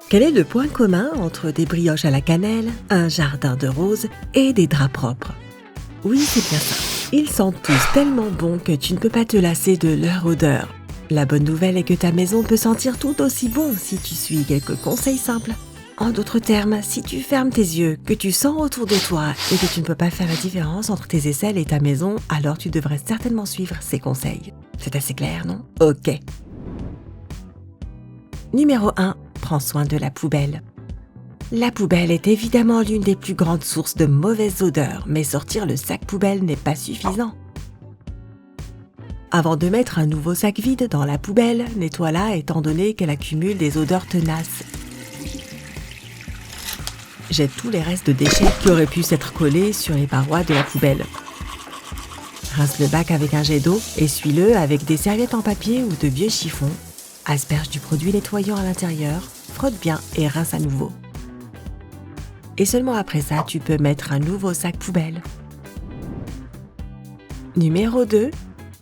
Quel est le point commun entre des brioches à la cannelle, un jardin de roses et des draps propres? Oui, c'est bien ça. Ils sentent tous tellement bons que tu ne peux pas te lasser de leur odeur. La bonne nouvelle est que ta maison peut sentir tout aussi bon si tu suis quelques conseils simples. En d'autres termes, si tu fermes tes yeux, que tu sens autour de toi et que tu ne peux pas faire la différence entre tes aisselles et ta maison, alors tu devrais certainement suivre ces conseils. C'est assez clair, non? Ok. Numéro 1. Prends soin de la poubelle. La poubelle est évidemment l'une des plus grandes sources de mauvaises odeurs, mais sortir le sac poubelle n'est pas suffisant. Avant de mettre un nouveau sac vide dans la poubelle, nettoie-la étant donné qu'elle accumule des odeurs tenaces. Jette tous les restes de déchets qui auraient pu s'être collés sur les parois de la poubelle. Rince le bac avec un jet d'eau, essuie-le avec des serviettes en papier ou de vieux chiffons. Asperge du produit nettoyant à l'intérieur, frotte bien et rince à nouveau. Et seulement après ça, tu peux mettre un nouveau sac poubelle. Numéro 2.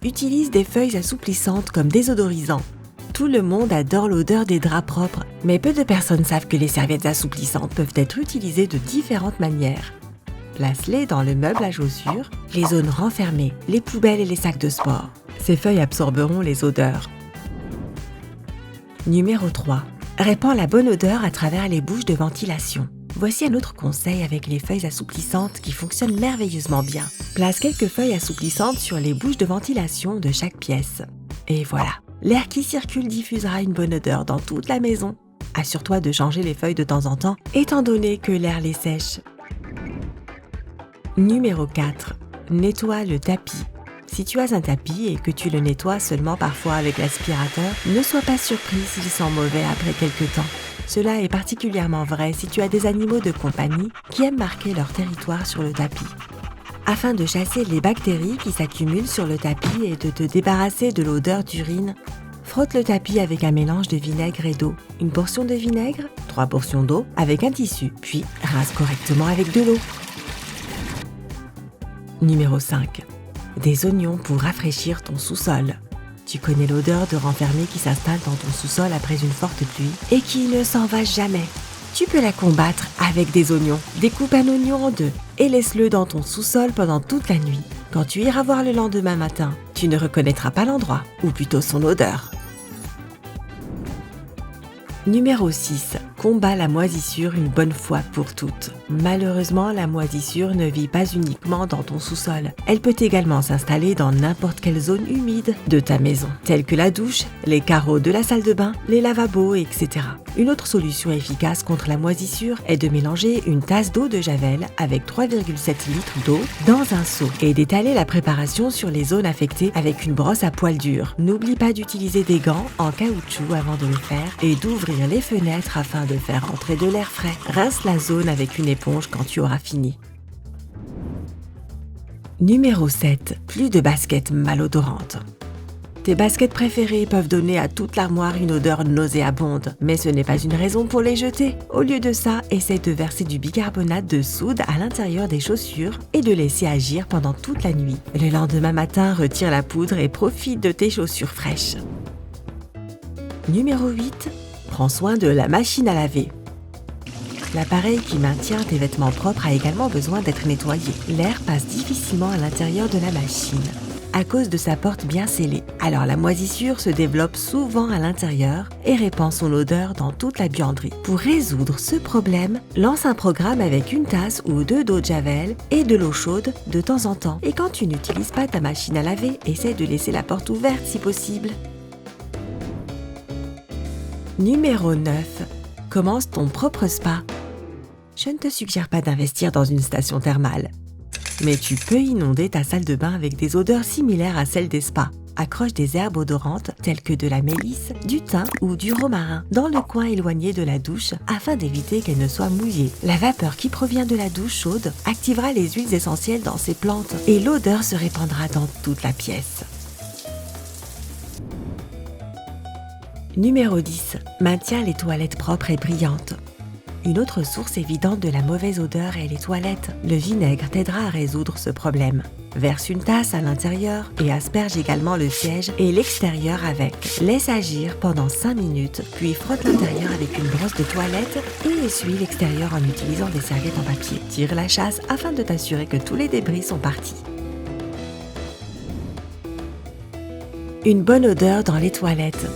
Utilise des feuilles assouplissantes comme désodorisant. Tout le monde adore l'odeur des draps propres, mais peu de personnes savent que les serviettes assouplissantes peuvent être utilisées de différentes manières. Place-les dans le meuble à chaussures, les zones renfermées, les poubelles et les sacs de sport. Ces feuilles absorberont les odeurs. Numéro 3. Répand la bonne odeur à travers les bouches de ventilation. Voici un autre conseil avec les feuilles assouplissantes qui fonctionnent merveilleusement bien. Place quelques feuilles assouplissantes sur les bouches de ventilation de chaque pièce. Et voilà, l'air qui circule diffusera une bonne odeur dans toute la maison. Assure-toi de changer les feuilles de temps en temps, étant donné que l'air les sèche. Numéro 4. Nettoie le tapis. Si tu as un tapis et que tu le nettoies seulement parfois avec l'aspirateur, ne sois pas surpris s'il sent mauvais après quelques temps. Cela est particulièrement vrai si tu as des animaux de compagnie qui aiment marquer leur territoire sur le tapis. Afin de chasser les bactéries qui s'accumulent sur le tapis et de te débarrasser de l'odeur d'urine, frotte le tapis avec un mélange de vinaigre et d'eau. Une portion de vinaigre, 3 portions d'eau avec un tissu, puis rince correctement avec de l'eau. Numéro 5. Des oignons pour rafraîchir ton sous-sol. Tu connais l'odeur de renfermé qui s'installe dans ton sous-sol après une forte pluie et qui ne s'en va jamais. Tu peux la combattre avec des oignons. Découpe un oignon en 2 et laisse-le dans ton sous-sol pendant toute la nuit. Quand tu iras voir le lendemain matin, tu ne reconnaîtras pas l'endroit, ou plutôt son odeur. Numéro 6. Combat la moisissure une bonne fois pour toutes. Malheureusement, la moisissure ne vit pas uniquement dans ton sous-sol. Elle peut également s'installer dans n'importe quelle zone humide de ta maison, telle que la douche, les carreaux de la salle de bain, les lavabos, etc. Une autre solution efficace contre la moisissure est de mélanger une tasse d'eau de javel avec 3,7 litres d'eau dans un seau et d'étaler la préparation sur les zones affectées avec une brosse à poil dur. N'oublie pas d'utiliser des gants en caoutchouc avant de le faire et d'ouvrir les fenêtres afin de faire entrer de l'air frais. Rince la zone avec une éponge quand tu auras fini. Numéro 7. Plus de baskets malodorantes. Tes baskets préférées peuvent donner à toute l'armoire une odeur nauséabonde, mais ce n'est pas une raison pour les jeter. Au lieu de ça, essaie de verser du bicarbonate de soude à l'intérieur des chaussures et de laisser agir pendant toute la nuit. Le lendemain matin, retire la poudre et profite de tes chaussures fraîches. Numéro 8. Prends soin de la machine à laver. L'appareil qui maintient tes vêtements propres a également besoin d'être nettoyé. L'air passe difficilement à l'intérieur de la machine à cause de sa porte bien scellée. Alors la moisissure se développe souvent à l'intérieur et répand son odeur dans toute la buanderie. Pour résoudre ce problème, lance un programme avec une tasse ou 2 d'eau de javel et de l'eau chaude de temps en temps. Et quand tu n'utilises pas ta machine à laver, essaie de laisser la porte ouverte si possible. Numéro 9. Commence ton propre spa. Je ne te suggère pas d'investir dans une station thermale, mais tu peux inonder ta salle de bain avec des odeurs similaires à celles des spas. Accroche des herbes odorantes telles que de la mélisse, du thym ou du romarin dans le coin éloigné de la douche afin d'éviter qu'elle ne soit mouillée. La vapeur qui provient de la douche chaude activera les huiles essentielles dans ces plantes et l'odeur se répandra dans toute la pièce. Numéro 10. Maintiens les toilettes propres et brillantes. Une autre source évidente de la mauvaise odeur est les toilettes. Le vinaigre t'aidera à résoudre ce problème. Verse une tasse à l'intérieur et asperge également le siège et l'extérieur avec. Laisse agir pendant 5 minutes, puis frotte l'intérieur avec une brosse de toilette et essuie l'extérieur en utilisant des serviettes en papier. Tire la chasse afin de t'assurer que tous les débris sont partis. Une bonne odeur dans les toilettes.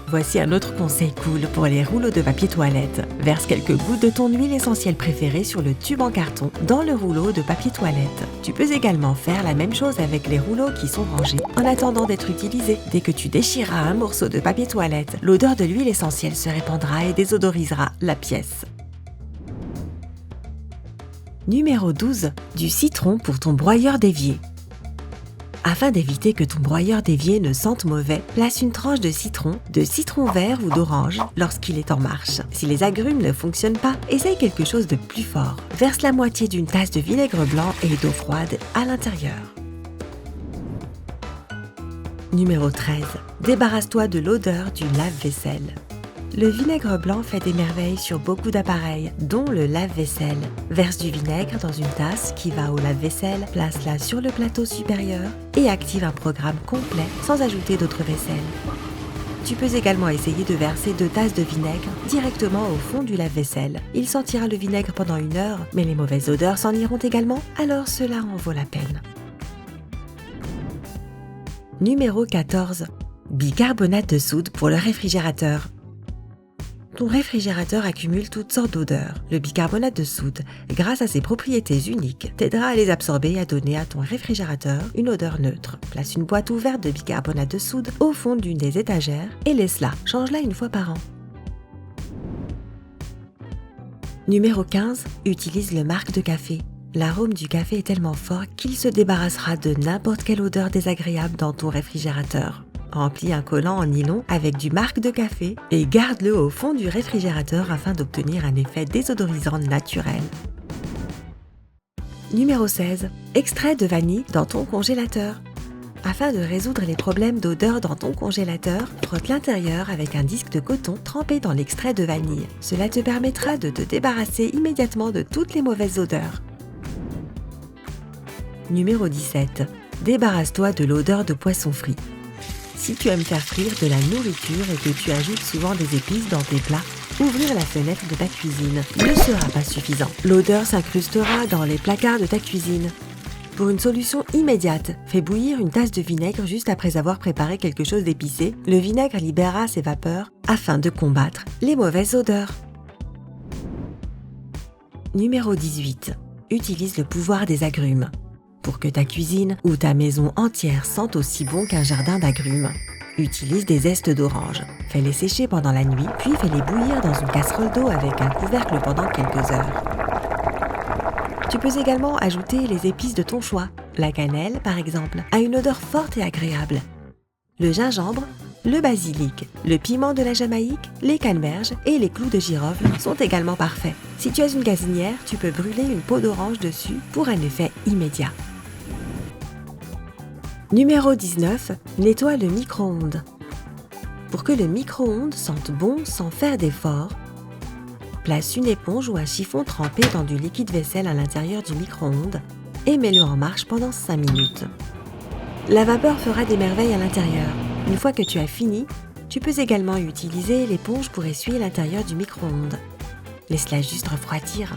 Voici un autre conseil cool pour les rouleaux de papier toilette. Verse quelques gouttes de ton huile essentielle préférée sur le tube en carton dans le rouleau de papier toilette. Tu peux également faire la même chose avec les rouleaux qui sont rangés en attendant d'être utilisés. Dès que tu déchireras un morceau de papier toilette, l'odeur de l'huile essentielle se répandra et désodorisera la pièce. Numéro 12. Du citron pour ton broyeur d'évier. Afin d'éviter que ton broyeur d'évier ne sente mauvais, place une tranche de citron vert ou d'orange lorsqu'il est en marche. Si les agrumes ne fonctionnent pas, essaye quelque chose de plus fort. Verse la moitié d'une tasse de vinaigre blanc et d'eau froide à l'intérieur. Numéro 13. Débarrasse-toi de l'odeur du lave-vaisselle. Le vinaigre blanc fait des merveilles sur beaucoup d'appareils, dont le lave-vaisselle. Verse du vinaigre dans une tasse qui va au lave-vaisselle, place-la sur le plateau supérieur et active un programme complet sans ajouter d'autres vaisselles. Tu peux également essayer de verser 2 tasses de vinaigre directement au fond du lave-vaisselle. Il sentira le vinaigre pendant 1 heure, mais les mauvaises odeurs s'en iront également, alors cela en vaut la peine. Numéro 14. Bicarbonate de soude pour le réfrigérateur. Ton réfrigérateur accumule toutes sortes d'odeurs. Le bicarbonate de soude, grâce à ses propriétés uniques, t'aidera à les absorber et à donner à ton réfrigérateur une odeur neutre. Place une boîte ouverte de bicarbonate de soude au fond d'une des étagères et laisse-la. Change-la 1 fois par an. Numéro 15. Utilise le marc de café. L'arôme du café est tellement fort qu'il se débarrassera de n'importe quelle odeur désagréable dans ton réfrigérateur. Remplis un collant en nylon avec du marc de café et garde-le au fond du réfrigérateur afin d'obtenir un effet désodorisant naturel. Numéro 16. Extrait de vanille dans ton congélateur. Afin de résoudre les problèmes d'odeur dans ton congélateur, frotte l'intérieur avec un disque de coton trempé dans l'extrait de vanille. Cela te permettra de te débarrasser immédiatement de toutes les mauvaises odeurs. Numéro 17. Débarrasse-toi de l'odeur de poisson frit. Si tu aimes faire frire de la nourriture et que tu ajoutes souvent des épices dans tes plats, ouvrir la fenêtre de ta cuisine ne sera pas suffisant. L'odeur s'incrustera dans les placards de ta cuisine. Pour une solution immédiate, fais bouillir une tasse de vinaigre juste après avoir préparé quelque chose d'épicé. Le vinaigre libérera ses vapeurs afin de combattre les mauvaises odeurs. Numéro 18. Utilise le pouvoir des agrumes. Pour que ta cuisine ou ta maison entière sente aussi bon qu'un jardin d'agrumes, utilise des zestes d'orange. Fais-les sécher pendant la nuit, puis fais-les bouillir dans une casserole d'eau avec un couvercle pendant quelques heures. Tu peux également ajouter les épices de ton choix. La cannelle, par exemple, a une odeur forte et agréable. Le gingembre, le basilic, le piment de la Jamaïque, les canneberges et les clous de girofle sont également parfaits. Si tu as une gazinière, tu peux brûler une peau d'orange dessus pour un effet immédiat. Numéro 19. Nettoie le micro-ondes. Pour que le micro-ondes sente bon sans faire d'effort, place une éponge ou un chiffon trempé dans du liquide vaisselle à l'intérieur du micro-ondes et mets-le en marche pendant 5 minutes. La vapeur fera des merveilles à l'intérieur. Une fois que tu as fini, tu peux également utiliser l'éponge pour essuyer l'intérieur du micro-ondes. Laisse-la juste refroidir.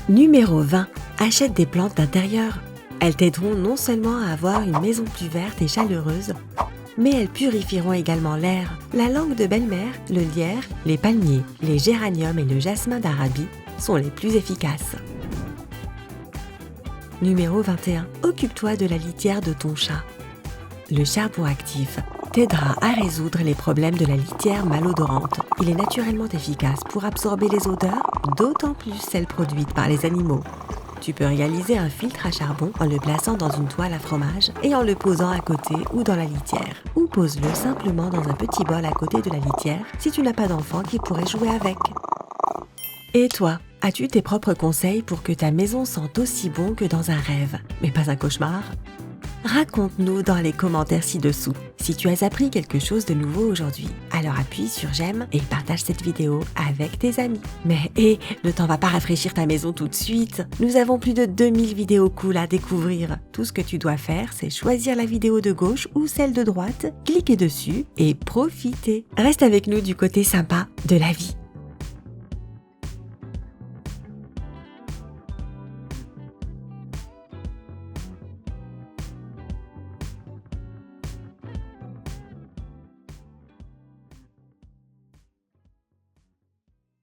Numéro 20. Achète des plantes d'intérieur. Elles t'aideront non seulement à avoir une maison plus verte et chaleureuse, mais elles purifieront également l'air. La langue de belle-mère, le lierre, les palmiers, les géraniums et le jasmin d'Arabie sont les plus efficaces. Numéro 21. Occupe-toi de la litière de ton chat. Le charbon actif t'aidera à résoudre les problèmes de la litière malodorante. Il est naturellement efficace pour absorber les odeurs, d'autant plus celles produites par les animaux. Tu peux réaliser un filtre à charbon en le plaçant dans une toile à fromage et en le posant à côté ou dans la litière. Ou pose-le simplement dans un petit bol à côté de la litière si tu n'as pas d'enfant qui pourrait jouer avec. Et toi, as-tu tes propres conseils pour que ta maison sente aussi bon que dans un rêve, mais pas un cauchemar ? Raconte-nous dans les commentaires ci-dessous si tu as appris quelque chose de nouveau aujourd'hui. Alors appuie sur j'aime et partage cette vidéo avec tes amis. Mais ne t'en va pas rafraîchir ta maison tout de suite. Nous avons plus de 2000 vidéos cool à découvrir. Tout ce que tu dois faire, c'est choisir la vidéo de gauche ou celle de droite, cliquer dessus et profiter. Reste avec nous du côté sympa de la vie.